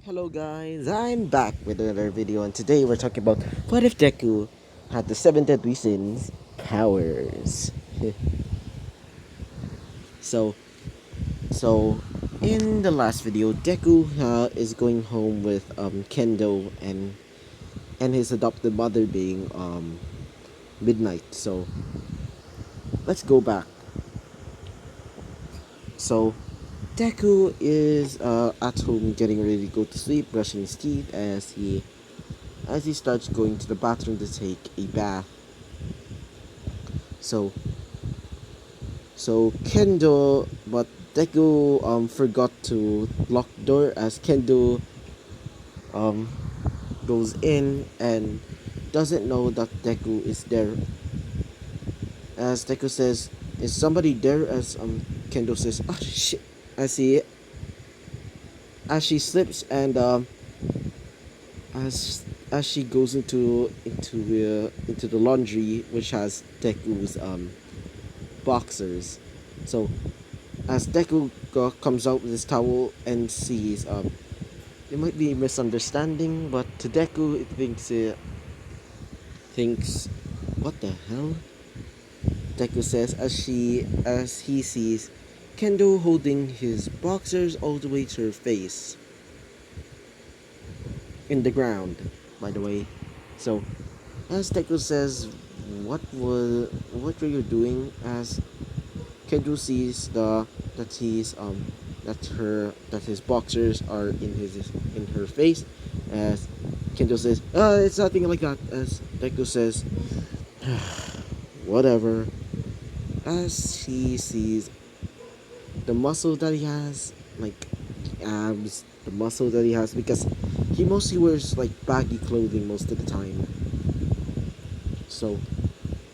Hello guys, I'm back with another video and today we're talking about what if Deku had the 7 deadly sins powers. so so in the last video Deku is going home with Kendo and his adopted mother being Midnight. So let's go back. So Deku is at home getting ready to go to sleep, brushing his teeth as he starts going to the bathroom to take a bath. So but Deku forgot to lock the door as Kendo um goes in and doesn't know that Deku is there. As Deku says, "Is somebody there?" As Kendo says, "Oh shit!" As he as she slips and as she goes into the laundry, which has Deku's boxers. So as Deku comes out with his towel and sees it might be a misunderstanding, but to Deku it thinks what the hell? Deku says as he sees Kendo holding his boxers all the way to her face in the ground, by the way. So as Deku says, what were you doing? As Kendo sees that his boxers are in her face, as Kendo says, it's nothing like that. As Deku says, whatever. As he sees the muscle that he has, like abs, the muscle that he has, because he mostly wears like baggy clothing most of the time. So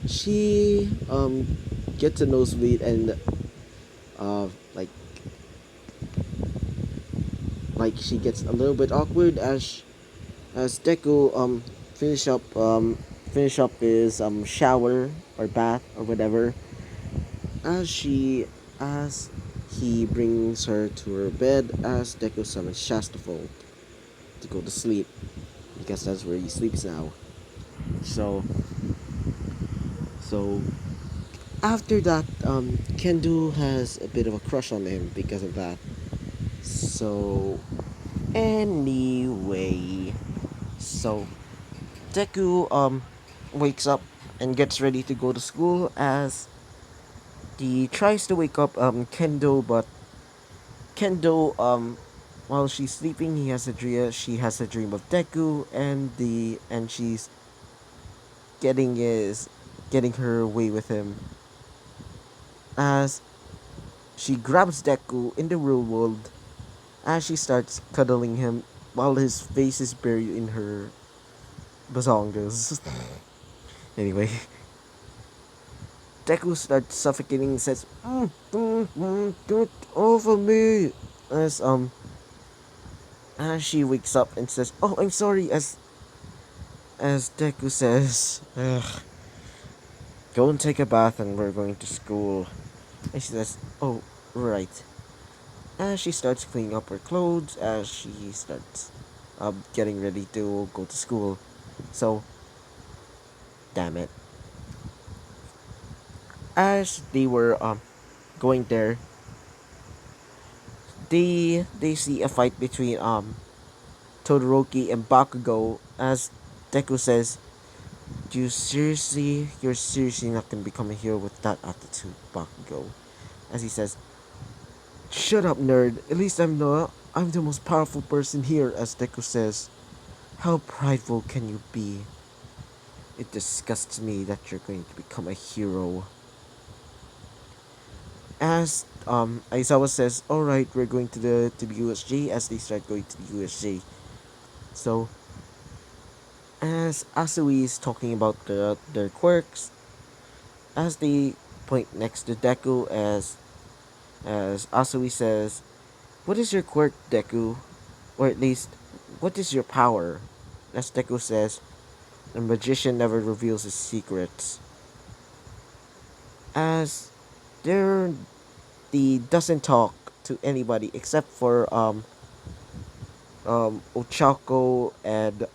she gets a nosebleed and uh like she gets a little bit awkward as Deku finish up his shower or bath or whatever, as she as he brings her to her bed as Deku summons Shastafol to go to sleep because that's where he sleeps now. So so after that, Kendo has a bit of a crush on him because of that. So anyway, so Deku wakes up and gets ready to go to school as he tries to wake up Kendo, but Kendo while she's sleeping she has a dream of Deku and she's getting his getting her way with him as she grabs Deku in the real world as she starts cuddling him while his face is buried in her bazongas. Anyway, Deku starts suffocating and says, get off of me! As, as she wakes up and says, oh, I'm sorry, as Deku says, ugh, go and take a bath and we're going to school. And she says, oh, right. As she starts cleaning up her clothes, as she starts getting ready to go to school. So, damn it. As they were going there, they see a fight between Todoroki and Bakugo as Deku says, you're seriously not gonna become a hero with that attitude, Bakugo. As he says, shut up, nerd. At least I'm the most powerful person here, as Deku says. How prideful can you be? It disgusts me that you're going to become a hero. As Aizawa says, alright, we're going to the USJ as they start going to the USJ. So as Asui is talking about their quirks, as they point next to Deku as Asui says, what is your quirk, Deku? Or at least, what is your power? As Deku says, the magician never reveals his secrets. As there he doesn't talk to anybody except for Ochako and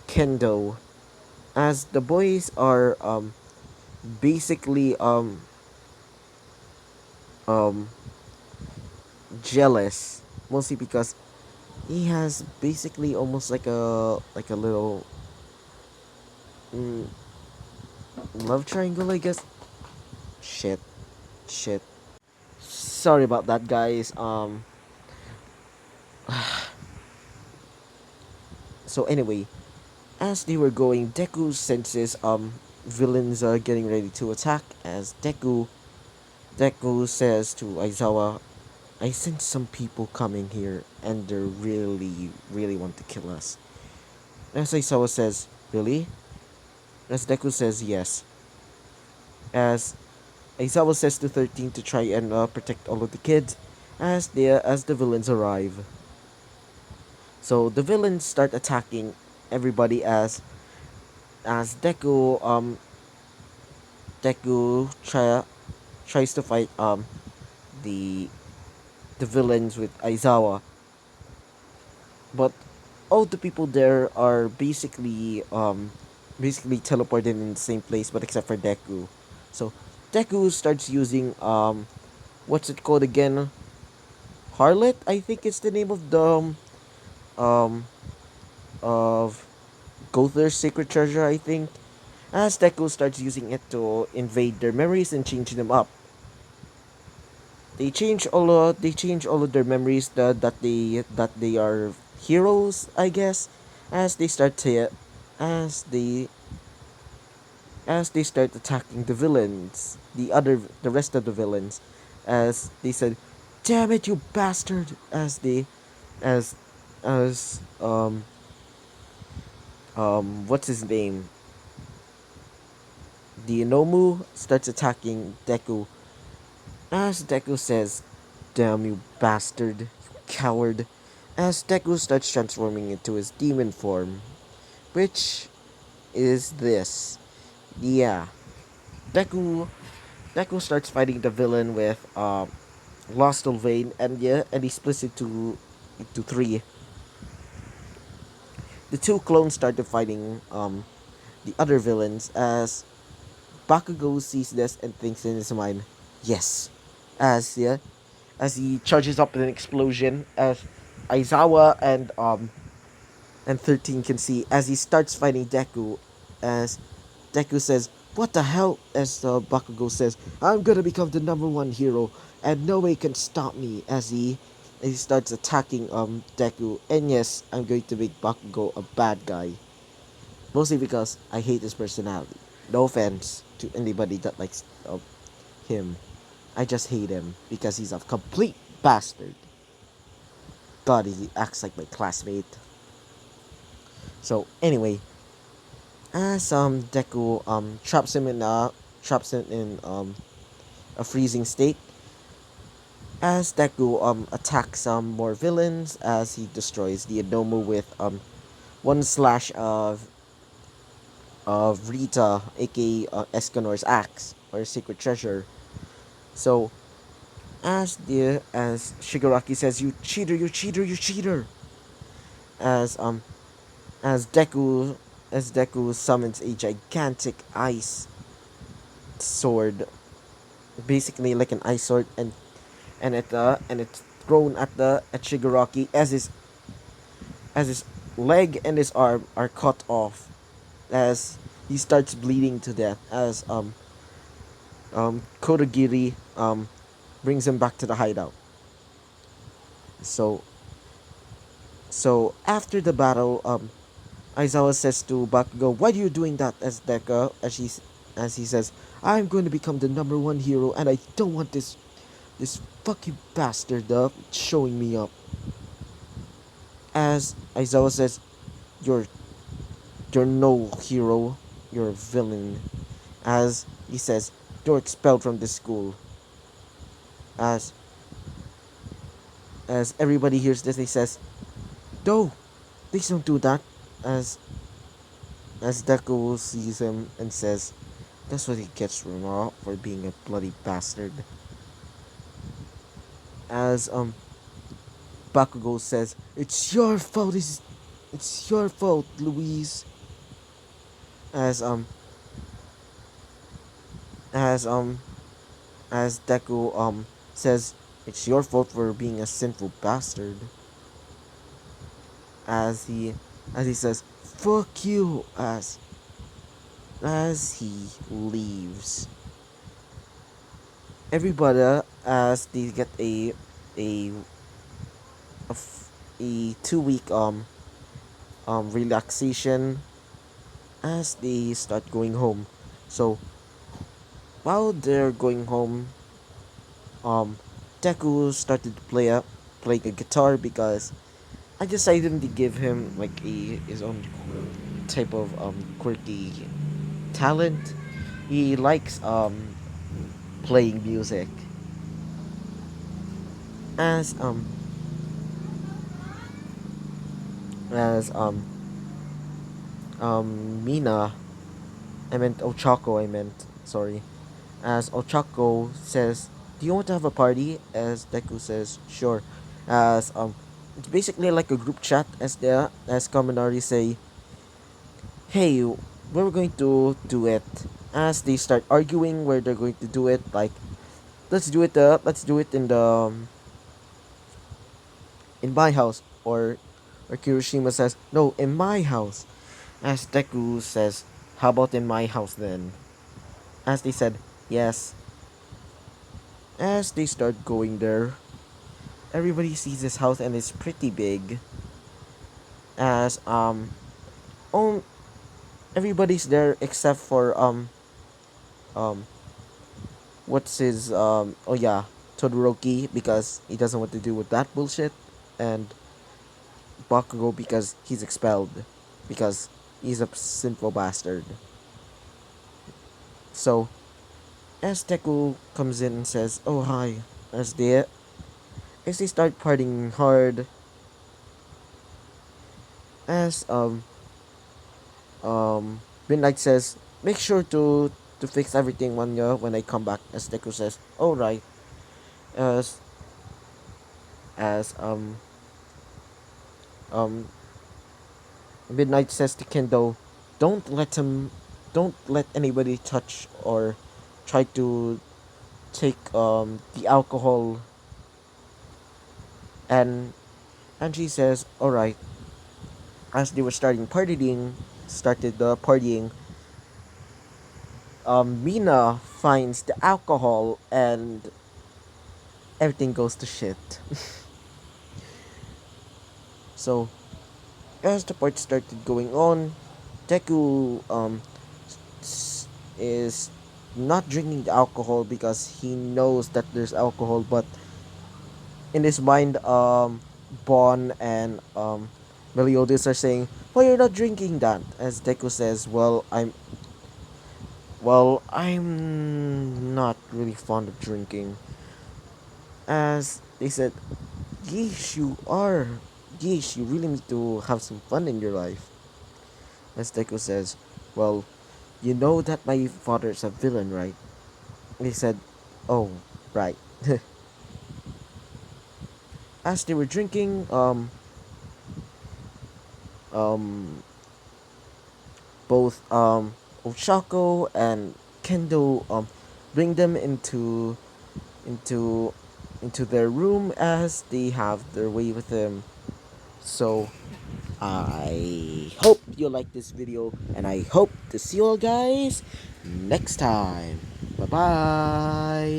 Kendo, as the boys are basically um jealous, mostly because he has basically almost like a little mm, love triangle, I guess. Shit, shit. Sorry about that, guys. So anyway, as they were going, Deku senses villains are getting ready to attack. As Deku says to Aizawa, "I sense some people coming here, and they really want to kill us." As Aizawa says, "Really?" As Deku says, "Yes." As Aizawa says to 13 to try and protect all of the kids, as the villains arrive. So the villains start attacking everybody as Deku tries to fight the the villains with Aizawa, but all the people there are basically teleported in the same place, but except for Deku. So Deku starts using what's it called again? Harlot, I think it's the name of the um of Gother's sacred treasure, I think. As Deku starts using it to invade their memories and change them up. They change all of their memories that they are heroes, I guess, as they start to as they start attacking the villains, the rest of the villains, as they said, "Damn it, you bastard!" As as what's his name? The Inomu starts attacking Deku. As Deku says, "Damn you bastard, you coward." As Deku starts transforming into his demon form, which is this. Yeah, Deku Deku starts fighting the villain with Lost Vein, and yeah, and he splits it into three. The two clones started fighting the other villains as Bakugo sees this and thinks in his mind, yes. As he charges up in an explosion, as Aizawa and 13 can see as he starts fighting Deku, as Deku says, "What the hell?" As Bakugo says, "I'm gonna become the number one hero, and no way can stop me." As he starts attacking Deku, and yes, I'm going to make Bakugo a bad guy, mostly because I hate his personality. No offense to anybody that likes him. I just hate him because he's a complete bastard. God, he acts like my classmate. So anyway, as Deku traps him in a freezing state, as Deku attacks some more villains as he destroys the Adomu with one slash of Rita, aka Escanor's axe or secret treasure. So as Shigaraki says, "You cheater, you cheater, you cheater," as as Deku Deku summons a gigantic ice sword, basically like an ice sword, and it's thrown at Shigaraki as his leg and his arm are cut off as he starts bleeding to death as Kodagiri brings him back to the hideout. So after the battle, Aizawa says to Bakugo, "Why are you doing that?" As he says, "I'm going to become the number one hero, and I don't want this fucking bastard showing me up." As Aizawa says, "You're you're no hero, you're a villain." As he says, "You're expelled from this school." As everybody hears this, he says, "No, please don't do that." As Deku sees him and says, "That's what he gets for being a bloody bastard." As Bakugo says, "It's your fault. It's your fault, Louise." As as as Deku says, "It's your fault for being a sinful bastard." As he says, "Fuck you," as he leaves. Everybody, as they get a a 2 week relaxation as they start going home. So while they're going home, um, Deku started to playing a guitar because I decided to give him like his own type of quirky talent. He likes playing music as as Mina, I meant Ochako, I meant sorry, as Ochako says, "Do you want to have a party?" As Deku says, "Sure." As it's basically like a group chat as Kaminari say, "Hey, we're going to do it." As they start arguing where they're going to do it, like let's do it in my house, or Kirishima says, "No, in my house." As Deku says, "How about in my house then?" As they said, "Yes." As they start going there, everybody sees this house and it's pretty big. As oh, everybody's there except for um what's his oh yeah, Todoroki, because he doesn't want to do with that bullshit, and Bakugo because he's expelled because he's a sinful bastard. So as Deku comes in and says, "Oh hi," as they start partying hard, as Midnight says, "Make sure to fix everything when I come back." As Deku says, "All right." As as um Midnight says to Kendo, "Don't let him, don't let anybody touch or try to take the alcohol." And she says, "All right." As they were started the partying, Mina finds the alcohol and everything goes to shit. So as the party started going on, Deku is not drinking the alcohol because he knows that there's alcohol, but in his mind, Bon and Meliodas are saying, "Why you're not drinking that?" As Deku says, I'm not really fond of drinking." As they said, "Yeesh, you are. Yeesh, you really need to have some fun in your life." As Deku says, "Well, you know that my father's a villain, right?" They said, "Oh, right." As they were drinking, um, both Ochako and Kendo bring them into into their room as they have their way with them. So I hope you like this video, and I hope to see you all guys next time. Bye bye.